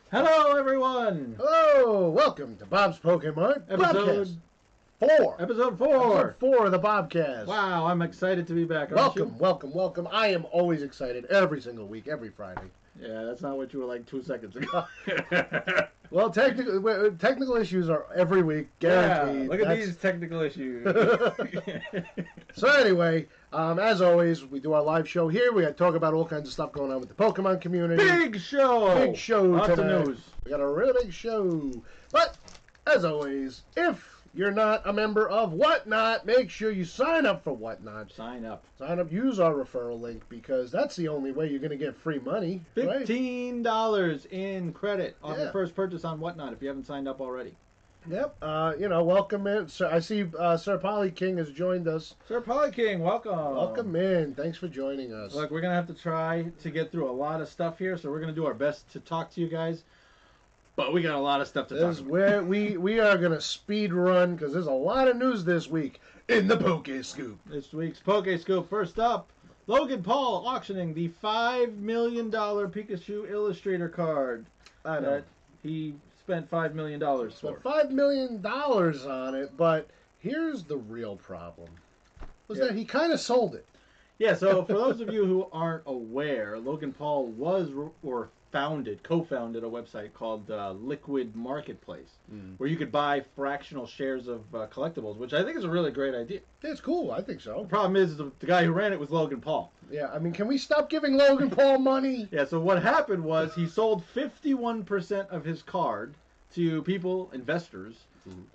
Hello, everyone! Hello, welcome to Bob's Pokemon Episode Bobcast 4. Episode 4! Episode 4 of the Bobcast. Wow, I'm excited to be back, aren't you? Welcome. I am always excited every single week, every Friday. Yeah, that's not what you were like 2 seconds ago. Well, technical issues are every week, guaranteed. Yeah, look at these technical issues. So anyway, as always, we do our live show here. We talk about all kinds of stuff going on with the Pokemon community. Big show! Big show Lots today. of news. We got a really big show. But, as always, if you're not a member of Whatnot, make sure you sign up for Whatnot. Sign up. Use our referral link, because that's the only way you're going to get free money. Right? $15 in credit on your first purchase on Whatnot if you haven't signed up already. Yep. Welcome in. So I see Sir Polly King has joined us. Sir Polly King, welcome. Welcome in. Thanks for joining us. Look, we're going to have to try to get through a lot of stuff here, so we're going to do our best to talk to you guys. But we got a lot of stuff to talk about. This is where we are going to speed run, because there's a lot of news this week in the Poke Scoop. This week's Poke Scoop. First up, Logan Paul auctioning the $5 million Pikachu Illustrator card. I know. That he spent $5 million for. Spent $5 million on it, but here's the real problem. That he kind of sold it. Yeah, so for those of you who aren't aware, Logan Paul co-founded a website called Liquid Marketplace, where you could buy fractional shares of collectibles, which I think is a really great idea. It's cool. I think so. The problem is the guy who ran it was Logan Paul. Yeah, I mean, can we stop giving Logan Paul money? Yeah, so what happened was he sold 51% of his card to people, investors,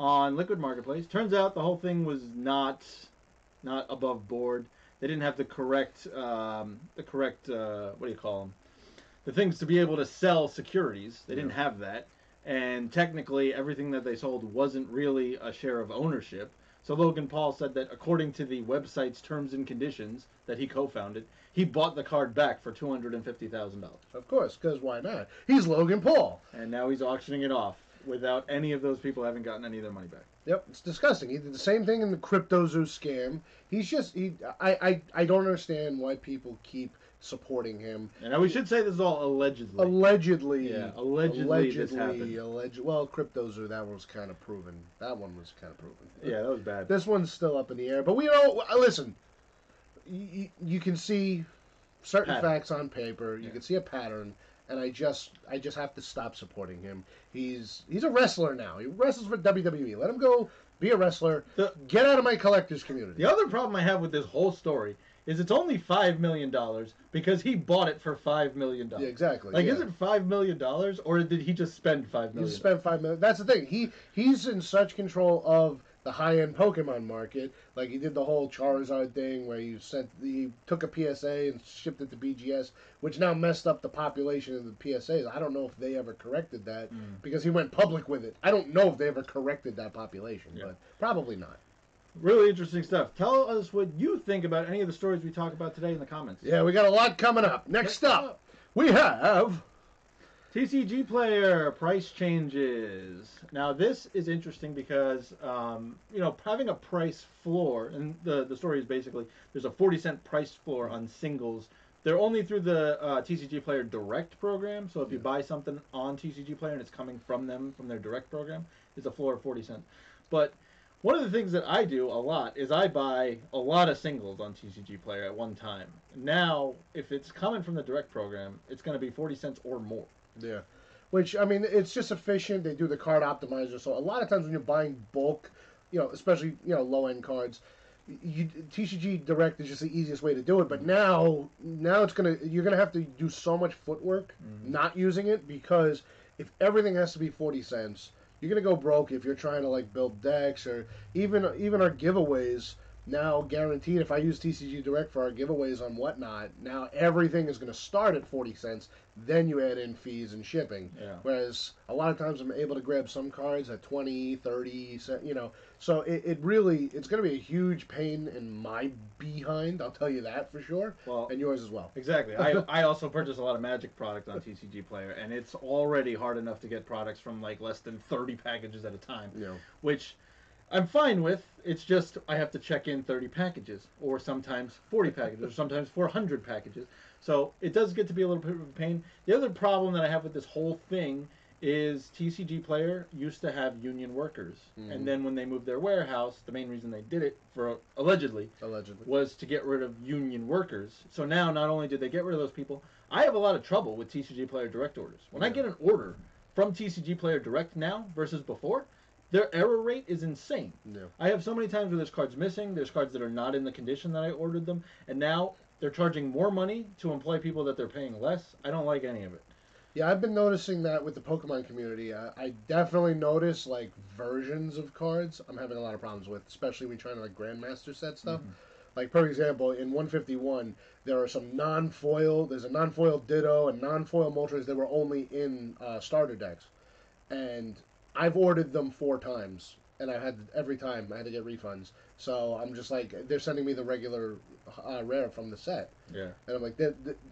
on Liquid Marketplace. Turns out the whole thing was not above board. They didn't have the correct what do you call them? The things to be able to sell securities. They didn't have that. And technically, everything that they sold wasn't really a share of ownership. So Logan Paul said that according to the website's terms and conditions that he co-founded, he bought the card back for $250,000. Of course, because why not? He's Logan Paul. And now he's auctioning it off without any of those people having gotten any of their money back. Yep, it's disgusting. He did the same thing in the CryptoZoo scam. I don't understand why people keep supporting him. And we should say this is all allegedly. Allegedly. Yeah, allegedly this happened. Well, CryptoZoo, that was kind of proven. Yeah, that was bad. This one's still up in the air. But listen, you can see certain facts on paper. You can see a pattern. And I just have to stop supporting him. He's a wrestler now. He wrestles for WWE. Let him go be a wrestler. Get out of my collector's community. The other problem I have with this whole story is it's only $5 million because he bought it for $5 million. Yeah, exactly. Is it $5 million or did he just spend $5 million? He spent $5 million. That's the thing. He's in such control of the high-end Pokemon market. Like, he did the whole Charizard thing where he took a PSA and shipped it to BGS, which now messed up the population of the PSAs. I don't know if they ever corrected that because he went public with it. I don't know if they ever corrected that population, but probably not. Really interesting stuff. Tell us what you think about any of the stories we talk about today in the comments. Yeah, we got a lot coming up. Next up, we have TCG Player price changes. Now this is interesting because having a price floor, and the story is basically there's a 40-cent price floor on singles. They're only through the TCG Player Direct program. So if you buy something on TCG Player and it's coming from their Direct program, it's a floor of 40 cents. But one of the things that I do a lot is I buy a lot of singles on TCG Player at one time. Now, if it's coming from the Direct program, it's going to be 40 cents or more. Yeah, which, I mean, it's just efficient. They do the card optimizer. So a lot of times when you're buying bulk, especially, low-end cards, TCG Direct is just the easiest way to do it. But now you're gonna have to do so much footwork not using it, because if everything has to be 40 cents, you're gonna go broke if you're trying to build decks, or even our giveaways. Now guaranteed, if I use TCG Direct for our giveaways on Whatnot, now everything is going to start at 40 cents. Then you add in fees and shipping. Yeah. Whereas a lot of times I'm able to grab some cards at 20, 30 cents, So it's going to be a huge pain in my behind, I'll tell you that for sure. Well, and yours as well. Exactly. I also purchase a lot of Magic product on TCG Player, and it's already hard enough to get products from less than 30 packages at a time. Yeah. Which I'm fine with. It's just I have to check in 30 packages, or sometimes 40 packages, or sometimes 400 packages. So it does get to be a little bit of a pain. The other problem that I have with this whole thing is TCG Player used to have union workers, and then when they moved their warehouse, the main reason they did it for allegedly was to get rid of union workers. So now not only did they get rid of those people, I have a lot of trouble with TCG Player Direct orders. When I get an order from TCG Player Direct now versus before, their error rate is insane. Yeah. I have so many times where there's cards missing, there's cards that are not in the condition that I ordered them, and now they're charging more money to employ people that they're paying less. I don't like any of it. Yeah, I've been noticing that with the Pokemon community. I definitely notice like versions of cards I'm having a lot of problems with, especially when trying to like Grandmaster set stuff. Like, for example, in 151, there are some non-foil, there's a non-foil Ditto and non-foil Moltres that were only in starter decks. And I've ordered them 4 times, and every time I had to get refunds. So I'm just like, they're sending me the regular rare from the set. Yeah. And I'm like,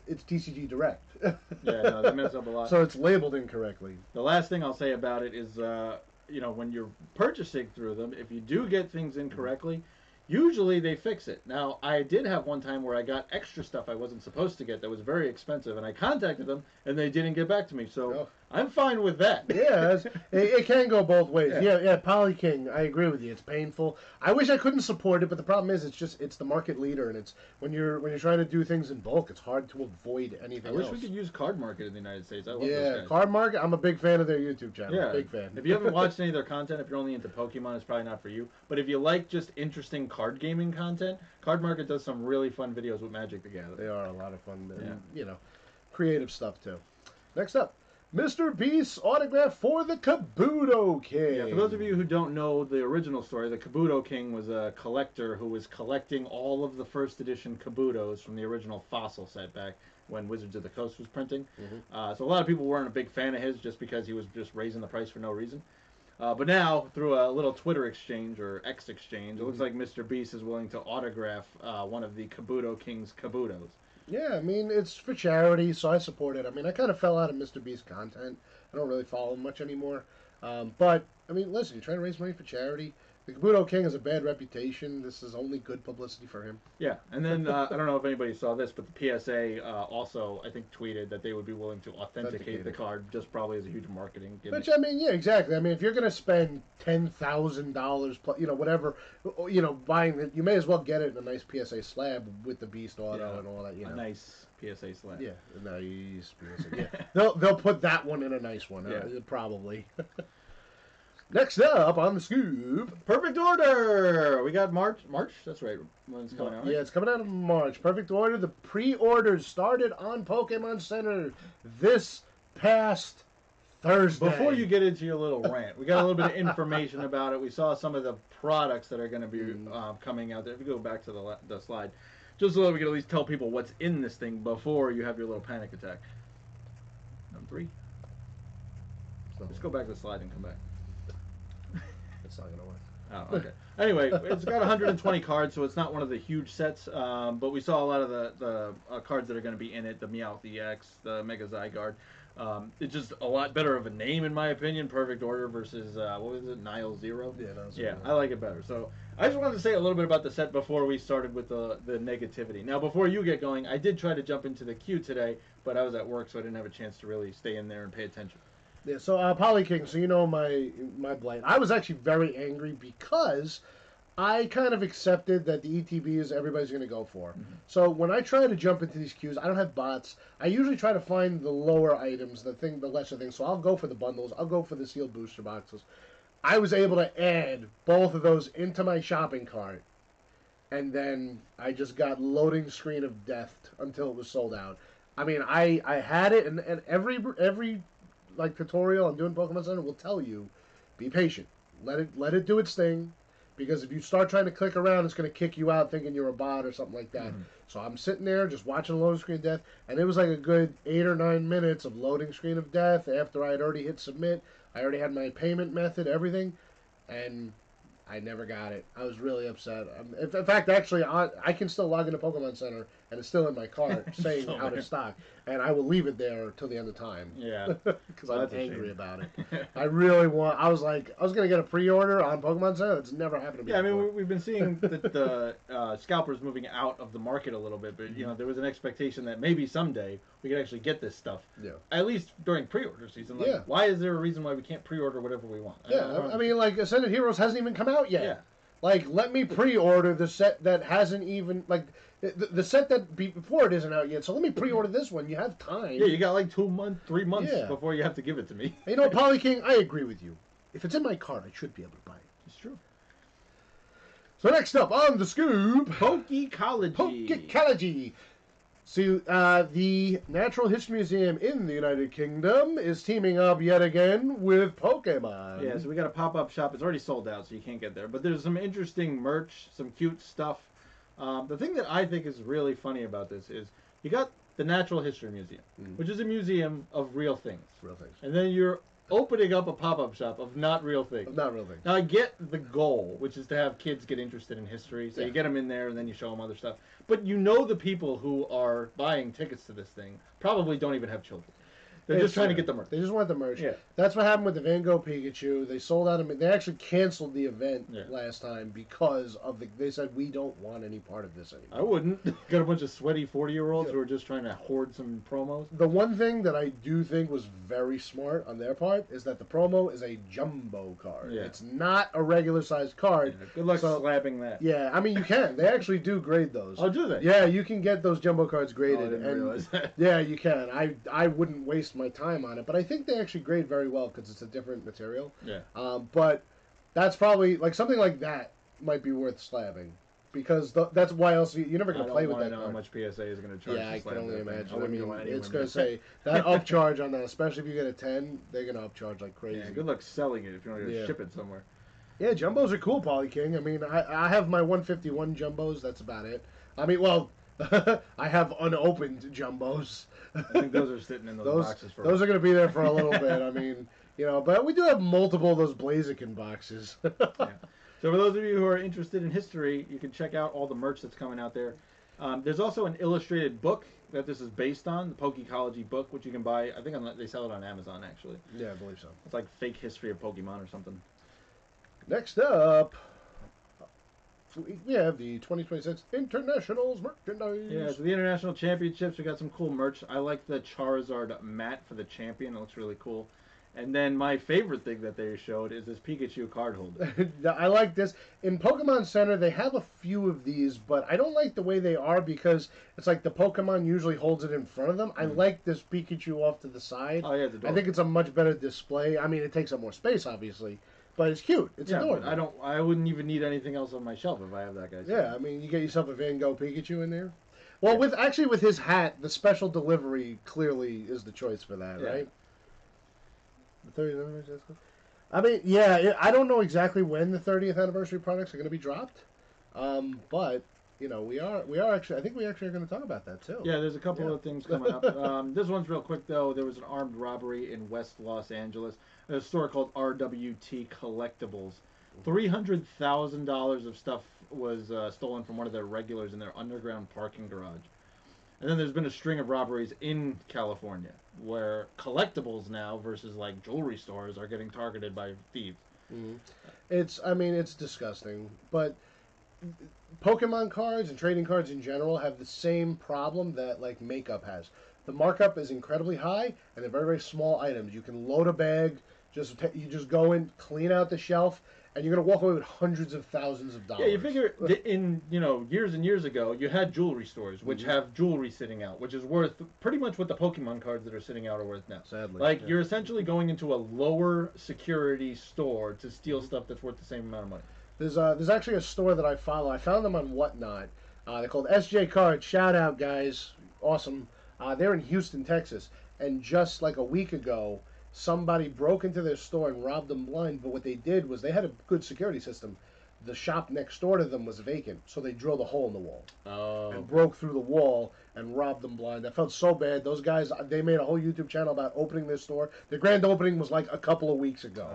it's TCG Direct. Yeah, no, they mess up a lot. So it's labeled incorrectly. The last thing I'll say about it is, when you're purchasing through them, if you do get things incorrectly, usually they fix it. Now, I did have one time where I got extra stuff I wasn't supposed to get that was very expensive, and I contacted them, and they didn't get back to me. So I'm fine with that. Yeah, it can go both ways. Yeah. Poly King, I agree with you. It's painful. I wish I couldn't support it, but the problem is it's the market leader, and it's when you're trying to do things in bulk, it's hard to avoid anything else. I wish we could use Card Market in the United States. I love those guys. Card Market. I'm a big fan of their YouTube channel. Yeah, big fan. If you haven't watched any of their content, if you're only into Pokemon, it's probably not for you. But if you like just interesting card gaming content, Card Market does some really fun videos with Magic the Gathering. They are a lot of fun, and, creative stuff too. Next up, Mr. Beast's autograph for the Kabuto King. Yeah, for those of you who don't know the original story, the Kabuto King was a collector who was collecting all of the first edition Kabutos from the original Fossil set back when Wizards of the Coast was printing. So a lot of people weren't a big fan of his just because he was just raising the price for no reason. But now, through a little Twitter exchange or X exchange, it looks like Mr. Beast is willing to autograph one of the Kabuto King's Kabutos. Yeah, I mean, it's for charity, so I support it. I mean, I kind of fell out of Mr. Beast's content. I don't really follow him much anymore. But, I mean, listen, you're trying to raise money for charity. The Kabuto King has a bad reputation. This is only good publicity for him. Yeah, and then I don't know if anybody saw this, but the PSA also, I think, tweeted that they would be willing to authenticate the card, just probably as a huge marketing gimmick. Which, I mean, yeah, exactly. I mean, if you're going to spend $10,000 plus, whatever, buying it, you may as well get it in a nice PSA slab with the Beast auto and all that, A nice PSA slab. Yeah, a nice PSA. Yeah. They'll put that one in a nice one, probably. Next up on the scoop, Perfect Order. We got March. That's right. When it's coming out. Right? Yeah, it's coming out in March. Perfect Order. The pre-orders started on Pokemon Center this past Thursday. Before you get into your little rant, we got a little bit of information about it. We saw some of the products that are going to be coming out there. If you go back to the slide, just so that we can at least tell people what's in this thing before you have your little panic attack. Number 3. So let's go back to the slide and come back. It's not going to work. Oh, okay. Anyway, it's got 120 cards, so it's not one of the huge sets. But we saw a lot of the cards that are going to be in it: the Meowth EX, the Mega Zygarde. It's just a lot better of a name, in my opinion. Perfect Order versus what was it, Nile Zero? Yeah, Nile Zero. Yeah, I like it better. So I just wanted to say a little bit about the set before we started with the negativity. Now, before you get going, I did try to jump into the queue today, but I was at work, so I didn't have a chance to really stay in there and pay attention. Yeah, so Poly King, so you know my blight. I was actually very angry because I kind of accepted that the ETB is everybody's going to go for. So when I try to jump into these queues, I don't have bots. I usually try to find the lower items, the lesser things. So I'll go for the bundles. I'll go for the sealed booster boxes. I was able to add both of those into my shopping cart, and then I just got loading screen of death until it was sold out. I mean, I had it, and every like tutorial I'm doing Pokemon Center will tell you, be patient. Let it do its thing, because if you start trying to click around, it's going to kick you out thinking you're a bot or something like that. So I'm sitting there just watching the loading screen of death, and it was like a good 8 or 9 minutes of loading screen of death after I had already hit submit. I already had my payment method, everything, and I never got it. I was really upset. In fact, actually, I can still log into Pokemon Center and it's still in my cart saying Still out there. of stock, and I will leave it there till the end of time. Yeah. Because I'm That's a angry shame. about it. I really want. I was like, I was gonna get a pre-order on Pokemon Center. That's never happened to me. Yeah, I mean, before. we've been seeing that the scalpers moving out of the market a little bit, but you know, there was an expectation that maybe someday we could actually get this stuff. Yeah. At least during pre-order season. Like, Yeah. why is there a reason why we can't pre-order whatever we want? Yeah, I mean, like Ascended Heroes hasn't even come out yet. Yeah. Like, let me pre-order the set that hasn't even the set that before it isn't out yet. So let me pre-order this one. You have time. Yeah, you got like 2 months, 3 months Yeah. before you have to give it to me. You know, Poly King, I agree with you. If it's in my cart, I should be able to buy it. It's true. So next up on the scoop, Pokecology. Pokecology. So the Natural History Museum in the United Kingdom is teaming up yet again with Pokemon. Yeah, so we got a pop-up shop. It's already sold out, so you can't get there. But there's some interesting merch, some cute stuff. The thing that I think is really funny about this is you got the Natural History Museum, which is a museum of real things. Real things. And then you're opening up a pop-up shop of not real things. Not real things. Now, I get the goal, which is to have kids get interested in history. So Yeah. you get them in there, and then you show them other stuff. But you know the people who are buying tickets to this thing probably don't even have children. They're just trying to get the merch. They just want the merch. Yeah. That's what happened with the Van Gogh Pikachu. They sold out. They actually canceled the event last time because of They said we don't want any part of this anymore. I wouldn't. Got a bunch of sweaty 40-year-olds who are just trying to hoard some promos. The one thing that I do think was very smart on their part is that the promo is a jumbo card. Yeah. It's not a regular sized card. Yeah, good luck slabbing that. Yeah, I mean you can. They actually do grade those. Oh, do they? Yeah, you can get those jumbo cards graded. Oh, I didn't realize that. Yeah, you can. I wouldn't waste my time on it, but I think they actually grade very well because it's a different material. Yeah. But that's probably like something like that might be worth slabbing because that's why else you're never gonna play with that I don't know how card. much PSA is going to charge. Yeah, I can only imagine. I mean, it's going gonna say that upcharge on that, especially if you get a 10, they're gonna upcharge like crazy. Yeah, good luck selling it if you want to ship it somewhere. Yeah, jumbos are cool, Poly King. I mean, I have my 151 jumbos. That's about it. I mean, well, I have unopened jumbos. I think those are sitting in those boxes for. Those are going to be there for a little bit. I mean, you know, but we do have multiple of those Blaziken boxes. Yeah. So for those of you who are interested in history, you can check out all the merch that's coming out there. There's also an illustrated book that this is based on, the Pokecology book, which you can buy. I think they sell it on Amazon, actually. Yeah, I believe so. It's like fake history of Pokemon or something. Next up, we have the 2026 Internationals merchandise. Yeah, so the International Championships, we got some cool merch. I like the Charizard mat for the champion. It looks really cool. And then my favorite thing that they showed is this Pikachu card holder. I like this. In Pokemon Center, they have a few of these, but I don't like the way they are because it's like the Pokemon usually holds it in front of them. I like this Pikachu off to the side. Oh, yeah, it's adorable. I think it's a much better display. I mean, it takes up more space, obviously, but it's cute. It's adorable. But I wouldn't even need anything else on my shelf if I have that guy's. Yeah, I mean, you get yourself a Van Gogh Pikachu in there. Well, with his hat, the special delivery clearly is the choice for that, right? The 30th anniversary. I mean, yeah, I don't know exactly when the 30th anniversary products are going to be dropped, but you know, we are actually. I think we actually are going to talk about that too. Yeah, there's a couple of things coming up. This one's real quick though. There was an armed robbery in West Los Angeles at a store called RWT Collectibles. $300,000 of stuff was stolen from one of their regulars in their underground parking garage. And then there's been a string of robberies in California where collectibles now versus like jewelry stores are getting targeted by thieves. Mm-hmm. It's disgusting. But Pokemon cards and trading cards in general have the same problem that like makeup has. The markup is incredibly high, and they're very, very small items. You can load a bag, you just go in, clean out the shelf, and you're gonna walk away with hundreds of thousands of dollars. Yeah, you figure in years and years ago, you had jewelry stores which have jewelry sitting out, which is worth pretty much what the Pokemon cards that are sitting out are worth now. Sadly, like you're essentially going into a lower security store to steal stuff that's worth the same amount of money. There's actually a store that I follow. I found them on Whatnot. They're called SJ Cards. Shout out, guys! Awesome. They're in Houston, Texas, and just like a week ago, somebody broke into their store and robbed them blind, but what they did was they had a good security system. The shop next door to them was vacant, so they drilled a hole in the wall and broke through the wall and robbed them blind. I felt so bad. Those guys, they made a whole YouTube channel about opening their store. The grand opening was like a couple of weeks ago.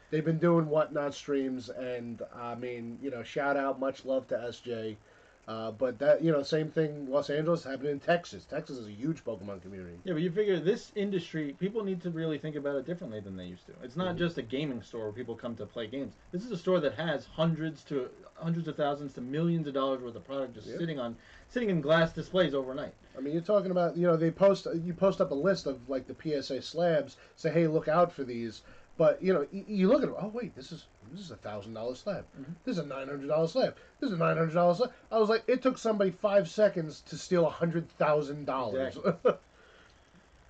They've been doing Whatnot streams, and I mean, shout out, much love to SJ. But that, you know, same thing. Los Angeles happened in Texas. Texas is a huge Pokemon community. Yeah, but you figure this industry, people need to really think about it differently than they used to. It's not Mhm. just a gaming store where people come to play games. This is a store that has hundreds of thousands to millions of dollars worth of product just Yep. sitting in glass displays overnight. I mean, you're talking about, you know, you post up a list of like the PSA slabs, say, hey, look out for these. But you know, you look at them. Oh wait, this is $1,000 slab. Mhm. This is a $900 slab. This is a $900 slab. I was like, it took somebody 5 seconds to steal $100,000. Exactly.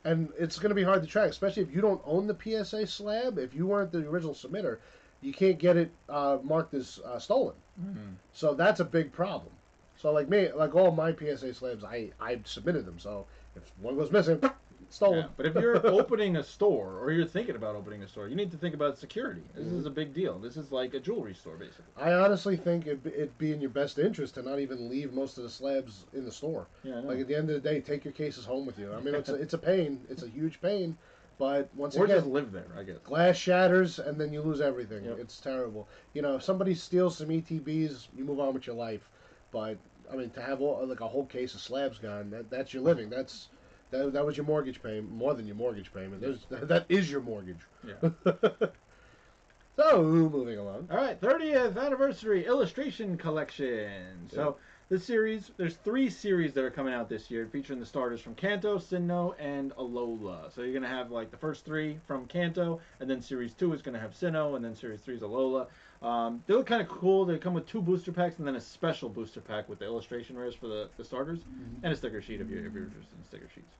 And it's going to be hard to track, especially if you don't own the PSA slab. If you weren't the original submitter, you can't get it marked as stolen. Mhm. So that's a big problem. So like me, like all my PSA slabs, I submitted them. So if one goes missing, stolen. Yeah, but if you're opening a store or you're thinking about opening a store, you need to think about security. This is a big deal. This is like a jewelry store, basically. I honestly think it'd be in your best interest to not even leave most of the slabs in the store. Yeah, I know. Like at the end of the day, take your cases home with you. I mean, it's a pain. It's a huge pain. But once Or again, just live there, I guess. glass shatters and then you lose everything. Yep. It's terrible. You know, if somebody steals some ETBs, you move on with your life. But I mean, to have like a whole case of slabs gone, that's your living. That was your mortgage payment, more than your mortgage payment. That is your mortgage. Yeah. So, moving along. All right, 30th anniversary illustration collection. So this series, there's 3 series that are coming out this year, featuring the starters from Kanto, Sinnoh, and Alola. So you're gonna have like the first 3 from Kanto, and then series 2 is gonna have Sinnoh, and then series 3 is Alola. They look kind of cool. They come with 2 booster packs and then a special booster pack with the illustration rares for the starters, and a sticker sheet if you're interested in sticker sheets.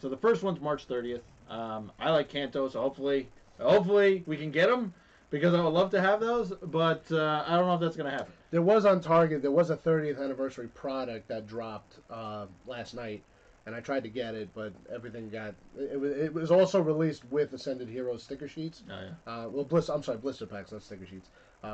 So the first one's March 30th. I like Kanto, so hopefully we can get them because I would love to have those, but I don't know if that's going to happen. There was on Target, there was a 30th anniversary product that dropped last night, and I tried to get it, but everything got. It was also released with Ascended Heroes sticker sheets. Oh, yeah. Well, blister packs, not sticker sheets.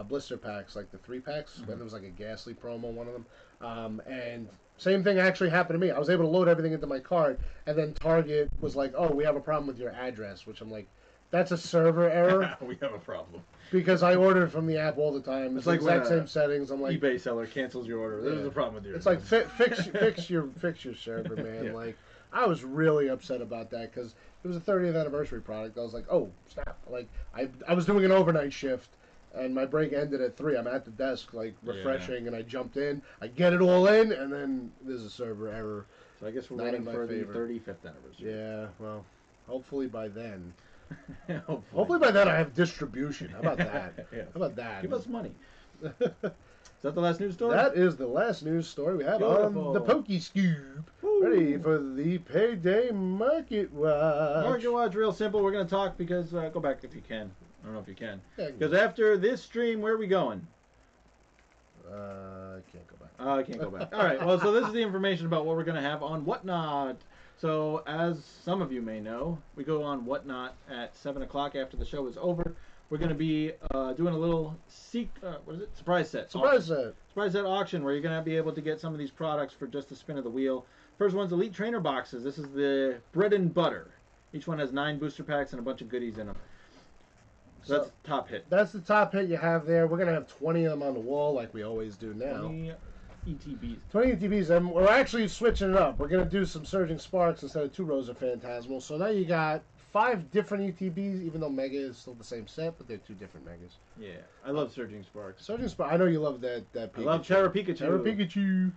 Blister packs, like the 3 packs, and there was like a Ghastly promo, one of them. And same thing actually happened to me. I was able to load everything into my cart, and then Target was like, "Oh, we have a problem with your address," which I'm like, "That's a server error." We have a problem. Because I order from the app all the time. It's the like when exact same settings. I'm like, eBay seller cancels your order. There's a problem with your. it's like fix your server, man. Yeah. Like, I was really upset about that because it was a 30th anniversary product. I was like, oh snap! Like I was doing an overnight shift, and my break ended at 3. I'm at the desk like refreshing, and I jumped in. I get it all in, and then there's a server error. So I guess we're Not waiting in my for favor. the 35th anniversary. Yeah, well, hopefully by then. Hopefully. Hopefully by then I have distribution. How about that? Yeah. How about that? Give us money. Is that the last news story? That is the last news story we have Beautiful. on the Pokey Scoop. Woo. Ready for the Payday Market Watch. Market Watch, real simple. We're going to talk because, go back if you can. I don't know if you can. Yeah, Because after this stream, where are we going? I can't go back. I can't go back. All right. Well, so this is the information about what we're going to have on Whatnot. So, as some of you may know, we go on Whatnot at 7 o'clock after the show is over. We're going to be doing a little surprise set. Surprise auction. set. Surprise set auction where you're going to be able to get some of these products for just a spin of the wheel. First one's Elite Trainer boxes. This is the bread and butter. Each one has 9 booster packs and a bunch of goodies in them. So that's the top hit. That's the top hit you have there. We're going to have 20 of them on the wall like we always do now. 20 ETBs. 20 ETBs, and we're actually switching it up. We're going to do some Surging Sparks instead of 2 rows of Phantasmal. So now you got 5 different ETBs, even though Mega is still the same set, but they're 2 different Megas. Yeah, I love Surging Sparks. Surging Sparks, I know you love that Pikachu. I love Terra Pikachu. Terra Pikachu.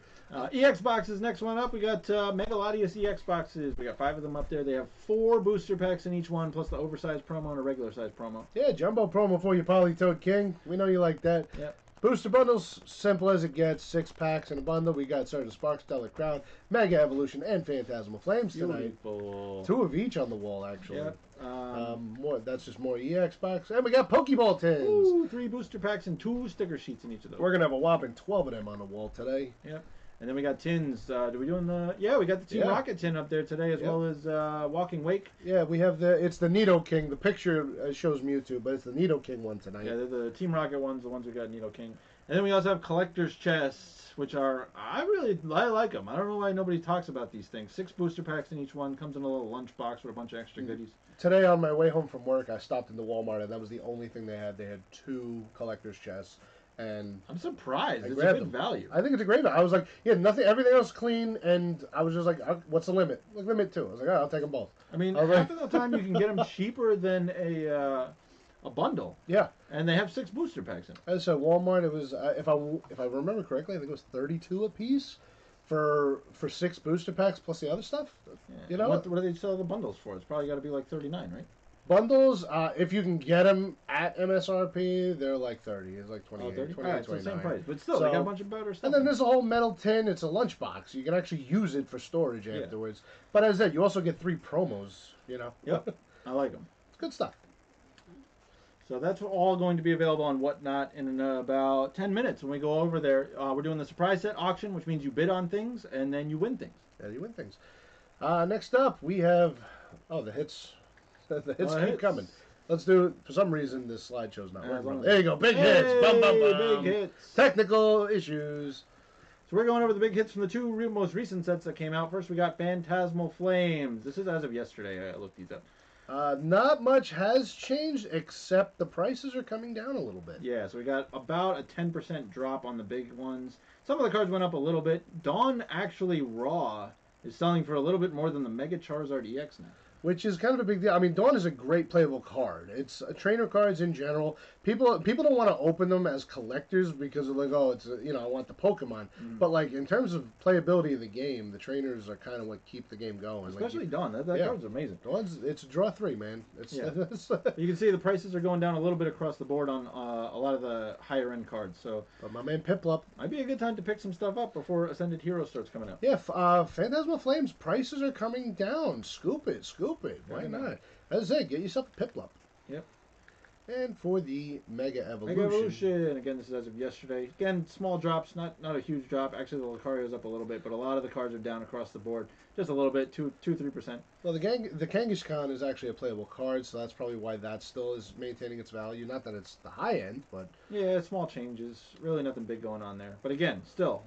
EX boxes, next one up. We got Megalodius EX boxes. We got 5 of them up there. They have 4 booster packs in each one, plus the oversized promo and a regular size promo. Yeah, jumbo promo for you, Polytoad King. We know you like that. Yep. Booster bundles, simple as it gets. 6 packs in a bundle. We got Surging Sparks, Stellar Crown, Mega Evolution, and Phantasmal Flames tonight. Beautiful. 2 of each on the wall, actually. Yep. That's just more EX box. And we got Pokeball tins. Ooh, 3 booster packs and 2 sticker sheets in each of those. We're going to have a whopping 12 of them on the wall today. Yep. And then we got tins. Do we doing the? Yeah, we got the Team Rocket tin up there today, as well as Walking Wake. Yeah, we have it's the Nido King. The picture shows Mewtwo, but it's the Nido King one tonight. Yeah, they're the Team Rocket ones, the ones we got Nido King. And then we also have collector's chests, which are I like them. I don't know why nobody talks about these things. 6 booster packs in each one. Comes in a little lunch box with a bunch of extra goodies. Today on my way home from work, I stopped into Walmart, and that was the only thing they had. They had 2 collector's chests. and I'm surprised. I It's a grabbed good them. value. I think it's a great value. I was like, yeah, nothing, everything else clean, and I was just like, what's the limit? Like, limit 2. I was like, oh, I'll take them both. I mean, I was half like- of the time you can get them cheaper than a bundle. Yeah. And they have 6 booster packs in it. As I said, Walmart, it was, if I remember correctly, I think it was 32 a piece for 6 booster packs plus the other stuff. Yeah. You know what do they sell the bundles for? It's probably got to be like 39, right? Bundles, if you can get them at MSRP, they're like 30. It's like 28, 30? 28, Alright, so the 29. same price. But still, they got a bunch of better stuff. And then there's a whole metal tin. It's a lunchbox. You can actually use it for storage afterwards. But as I said, you also get 3 promos, you know. Yep. I like them. It's good stuff. So that's all going to be available on Whatnot in about 10 minutes when we go over there. We're doing the surprise set auction, which means you bid on things and then you win things. Yeah, you win things. Next up, we have... Oh, the hits. The hits keep coming. Let's do... For some reason, this slideshow's not working. There you go. Big hits. Bum, bum, bum. Big hits. Technical issues. So we're going over the big hits from the 2 most recent sets that came out. First, we got Phantasmal Flames. This is as of yesterday. I looked these up. Not much has changed, except the prices are coming down a little bit. Yeah, so we got about a 10% drop on the big ones. Some of the cards went up a little bit. Dawn actually Raw is selling for a little bit more than the Mega Charizard EX now. Which is kind of a big deal. I mean, Dawn is a great playable card. It's trainer cards in general. People don't want to open them as collectors because they're like, oh, it's I want the Pokemon. But like in terms of playability of the game, the trainers are kind of what keep the game going. Especially like, Dawn. That card's amazing. It's a draw 3, man. You can see the prices are going down a little bit across the board on a lot of the higher end cards. So, but my man Piplup might be a good time to pick some stuff up before Ascended Hero starts coming out. Yeah, Phantasmal Flames prices are coming down. Scoop it. Why not? As I say, get yourself a Piplup. Yep. And for the Mega Evolution. Mega Evolution. Again, this is as of yesterday. Again, small drops, not a huge drop. Actually, the Lucario's up a little bit, but a lot of the cards are down across the board. Just a little bit, 3%. Well, the Kangaskhan is actually a playable card, so that's probably why that still is maintaining its value. Not that it's the high end, but... Yeah, small changes. Really nothing big going on there. But again, still,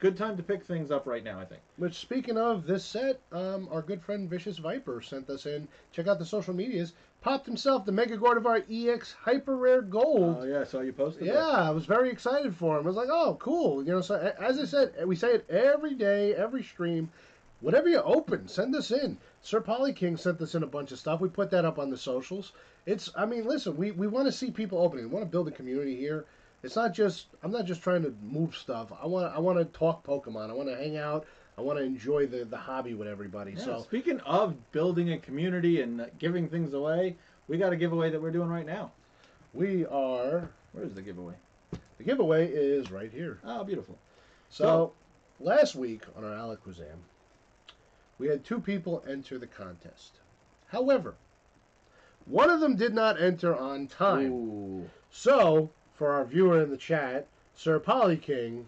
good time to pick things up right now, I think. Which, speaking of this set, our good friend Vicious Viper sent us in. Check out the social medias. Popped himself the Mega Gardevoir EX Hyper Rare Gold. Oh, yeah, I saw you posted Yeah, that. I was very excited for him. I was like, oh, cool. So as I said, we say it every day, every stream. Whatever you open, send us in. Sir Polly King sent us in a bunch of stuff. We put that up on the socials. Listen, we want to see people opening. We want to build a community here. It's not just, I'm not just trying to move stuff. I want to talk Pokemon. I want to hang out. I want to enjoy the hobby with everybody. Yeah, so speaking of building a community and giving things away, we got a giveaway that we're doing right now. We are... Where's the giveaway? The giveaway is right here. Oh, beautiful. So last week on our Alakazam, we had 2 people enter the contest. However, one of them did not enter on time. Ooh. So, for our viewer in the chat, Sir Polly King,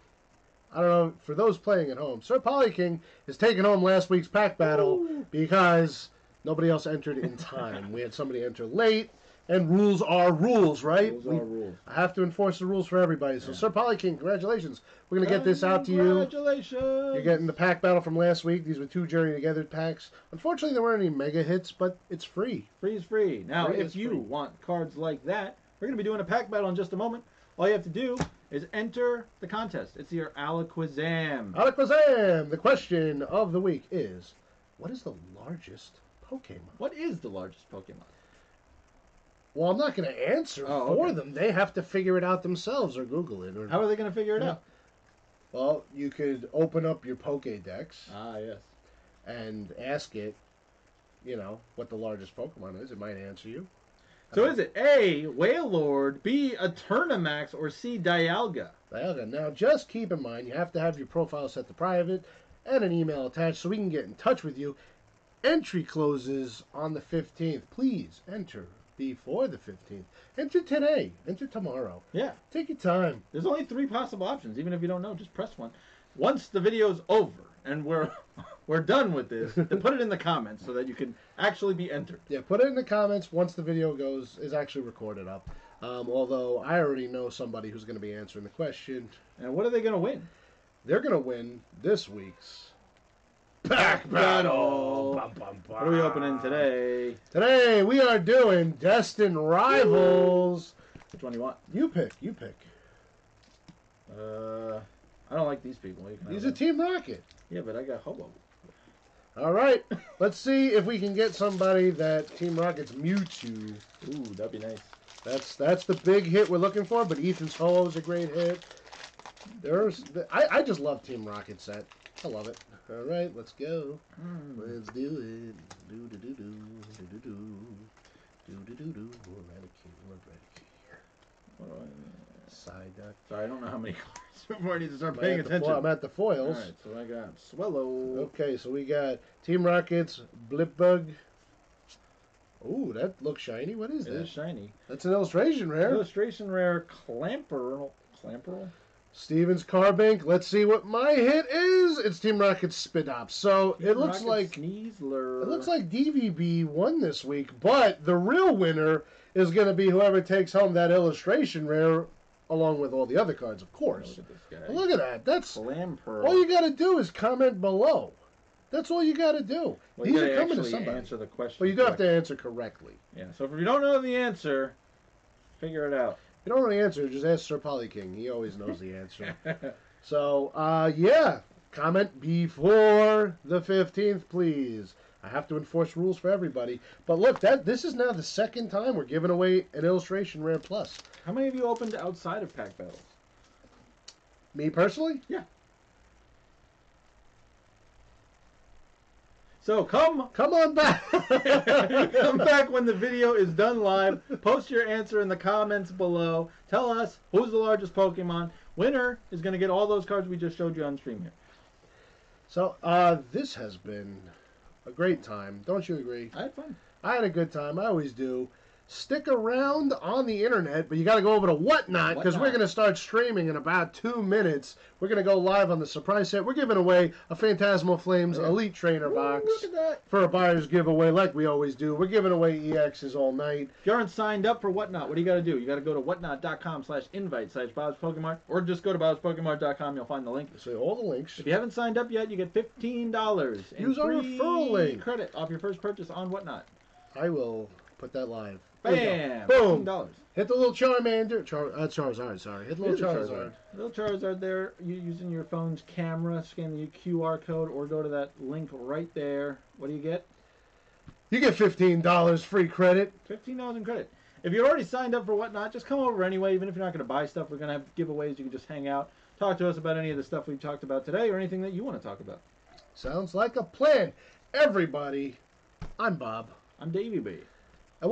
I don't know, for those playing at home, Sir Polly King is taking home last week's pack battle because nobody else entered in time. We had somebody enter late, and rules are rules, right? Rules are rules. I have to enforce the rules for everybody. So, Sir Polly King, congratulations. We're going to get this out to you. Congratulations. You're getting the pack battle from last week. These were 2 Journey Together packs. Unfortunately, there weren't any mega hits, but it's free. Free is free. Now, Free if is you free. want cards like that, we're going to be doing a pack battle in just a moment. All you have to do is enter the contest. It's your Alakazam. Alakazam! The question of the week is, what is the largest Pokemon? What is the largest Pokemon? Well, I'm not going to answer for them. They have to figure it out themselves or Google it. Or... How are they going to figure it out? Well, you could open up your Pokédex Ah, yes. and ask it, what the largest Pokemon is. It might answer you. So is it A, Wailord, B, a Turnamax, or C, Dialga? Dialga. Now, just keep in mind, you have to have your profile set to private and an email attached so we can get in touch with you. Entry closes on the 15th. Please enter before the 15th. Enter today. Enter tomorrow. Yeah. Take your time. There's only 3 possible options. Even if you don't know, just press one. Once the video's over and we're done with this, then put it in the comments so that you can actually be entered. Yeah, put it in the comments once the video is actually recorded up. Although I already know somebody who's going to be answering the question. And what are they going to win? They're going to win this week's Pack Battle. Bum, bum, bum. What are we opening today? Today we are doing Destined Rivals. one do you want? You pick. You pick. I don't like these people. You can These have are them. Team Rocket. Yeah, but I got Hobo. All right. Let's see if we can get somebody that Team Rocket's Mewtwo. Ooh, that'd be nice. That's the big hit we're looking for, but Ethan's Ho is a great hit. I just love Team Rocket set. I love it. All right, let's go. Let's do it. Do do do do do do do do do do do. Side duck. Sorry, I don't know how many cards before I need to start paying attention. I'm at the foils. All right, so I got Swellow. Okay, so we got Team Rocket's Blipbug. Ooh, that looks shiny. What is It that? is shiny. That's an illustration rare. Illustration rare Clamperl. Steven's Carbink. Let's see what my hit is. It's Team Rocket's Spinops. So it looks like Sneasler. it looks like DVB won this week, but the real winner is going to be whoever takes home that illustration rare, along with all the other cards, of course. Look at this guy. Look at that. That's Clamperl. all you got to do is comment below. That's all you got to do. Well, These you are coming to actually somebody. answer the question. But you do have to answer correctly. Yeah. So if you don't know the answer, figure it out. If you don't know the answer, just ask Sir Polly King. He always knows the answer. So, yeah. Comment before the 15th, please. I have to enforce rules for everybody. But look, this is now the second time we're giving away an illustration rare plus. How many of you opened outside of pack battles? Me personally? Yeah. So come on back. come back when the video is done live. Post your answer in the comments below. Tell us who's the largest Pokemon. Winner is going to get all those cards we just showed you on stream here. So, this has been a great time. Don't you agree? I had fun. I had a good time. I always do. Stick around on the internet, but you got to go over to Whatnot because we're going to start streaming in about 2 minutes. We're going to go live on the surprise set. We're giving away a Phantasmal Flames Elite Trainer box Look at that. for a buyer's giveaway like we always do. We're giving away EXs all night. If you aren't signed up for Whatnot, what do you got to do? You got to go to whatnot.com/invite/BobsPokemart or just go to BobsPokemart.com. You'll find the link. So all the links. If you haven't signed up yet, you get $15 in Use our free referral link. credit off your first purchase on Whatnot. I will put that live. Bam! Boom! $15. Hit the little Charmander. Charizard, sorry. Hit the little Charizard. Little Charizard there. You using your phone's camera, scan the QR code, or go to that link right there. What do you get? You get $15 free credit. $15 in credit. If you're already signed up for Whatnot, just come over anyway. Even if you're not going to buy stuff, we're going to have giveaways. You can just hang out, talk to us about any of the stuff we've talked about today, or anything that you want to talk about. Sounds like a plan. Everybody, I'm Bob. I'm Davey B.